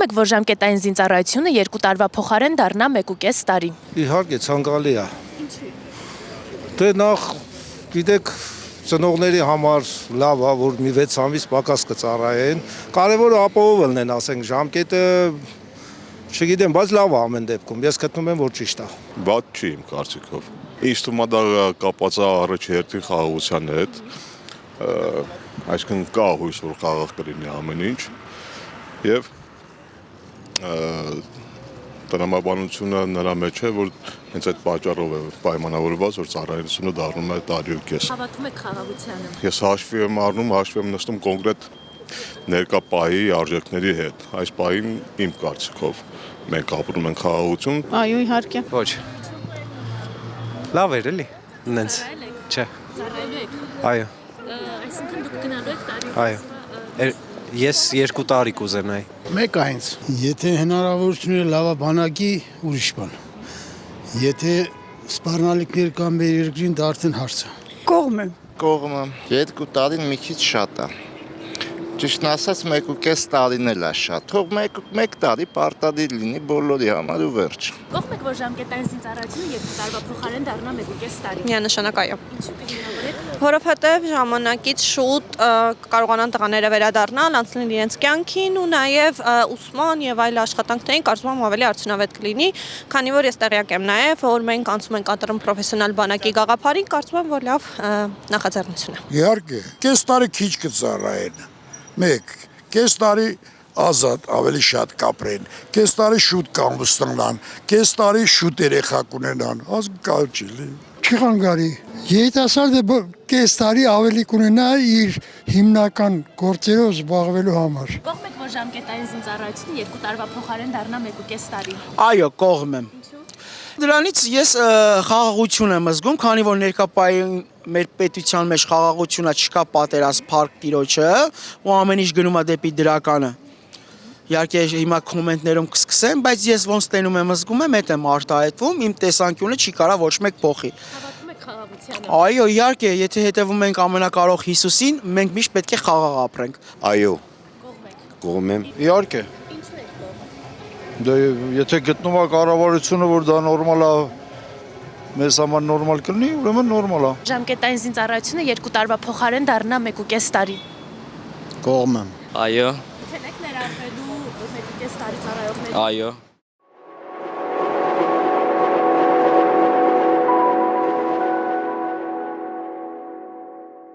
եք, որ ժամկետային զինծառայությունը 2 տարվա փոխարեն դառնա 1.5 տարի։ Իհարկե ցանկալի է։ Ինչու՞։ Դե նախ գիտեք ծնողների համար լավ է, որ մի 6 ամիս պակաս կծառայեն։ Կարևորը ապահով լինեն, ասենք, ժամկետը չգիտեմ, բայց լավ է ամեն դեպքում։ Ես գտնում եմ, որ ճիշտ է։ Բաց չի իմ կարծիքով։ Ինձ թվում է դա կապված է առաջերտի խաղաղության հետ։ Այսինքն կա հույս, որ խաղաղ կլինի ամեն ինչ եւ տրամաբանությունը նրա մեջ է, որ հենց այդ պատճառով է պայմանավորված, որ ծառայությունը դառնում է տարի ու կես։ Հավատում եք խաղաղությանը։ Ես հաշվի եմ առնում, հաշվի եմ նստում կոնկրետ ներկա պահի արժեքների հետ։ Այս պահին իմ կարծիքով մենք ապրում ենք խաղաղություն։ Այո, իհարկե։ Ոչ։ Լավ էր էլի։ Նենց։ Չէ։ Ծառայելու եք։ Այո։ Այսինքն դուք գնալու եք տարի։ Այո։ Ես 2 տարի կուզենայի։ Մեկ այնց։ Եթե հնարավորությունը լավա բանակի ուրիշ բան։ Եթե սպառնալիքներ կան մեր երկրին, դա արդեն հարց է։ Կողմ եմ։ Կողմը 2 տարին մի քիչ շատ է։ Ճիշտն ասած 1.5 տարին էլ է շատ։ Թող 1 տարի պարտադիր լինի բոլորի համար ու վերջ։ Կողմ եք, որ ժամկետային զինծառայությունը 2 տարվա փոխարեն դառնա 1.5 տարի։ Միանշանակ այո։ Ինչու կդիմավորեք։ Որովհետև ժամանակից շուտ կարողանան տղաները վերադառնալ, անցնել իրենց կյանքին ու նաև ուսման եւ այլ աշխատանքներին կարծում եմ ավելի արդյունավետ կլինի, քանի որ ես տեղյակ եմ նաև, որ մենք անցում ենք կատարում պրոֆեսիոնալ բանակի գաղափարին, կարծում եմ, որ լավ նախաձեռնություն է։ Իհարկե, կես տարի քիչ կծառայեն։ Մեկ, կես տարի ազատ ավելի շատ կապրեն, կես տարի շուտ կամուստանան, կես տարի շուտ երեխա կունենան, ազգալ չի լինի։ Չի խանգարի։ Երիտասարդը կես տարի ավելի կունենա իր հիմնական գործերով զբաղվելու համար։ Կողմ եք, որ ժամկետային զինծառայությունը 2 տարվա փոխարեն դառնա 1.5 տարի։ Այո, կողմ եմ։ Դրանից ես խաղաղություն եմ զգում, քանի որ ներկայապահին մեր պետության մեջ խաղաղությունը չկա պատերազմ փառք տիրոջը ու ամեն ինչ գնում է դեպի դրականը։ Իհարկե հիմա կոմենտներում կսկսեմ, բայց ես ոնց տենում եմ զգում եմ, հետ եմ արտահայտվում, իմ տեսանկյունը չի կարա ոչ մեկ փոխի։ Հավատում եք խաղաղությանը։ Այո, իհարկե, եթե հետևում ենք ամենակարող Հիսուսին, մենք միշտ պետք է խաղաղ ապրենք։ Այո։ Կողմ եք։ Կողմ եմ։ Իհարկե։ Ինչու եք կողմ։ Դե եթե գտնում է կառավարությունը, որ դա նորմալ է, մեզ համար նորմալ կլինի, ուրեմն նորմալ է։ Ժամկետային զինծառայությունը 2 տարվա փոխարեն դառնա 1.5 տարի։ Կողմ եմ։ Այո։ Չեք ներառվելու 1.5 տարի ծառայողների։ Այո։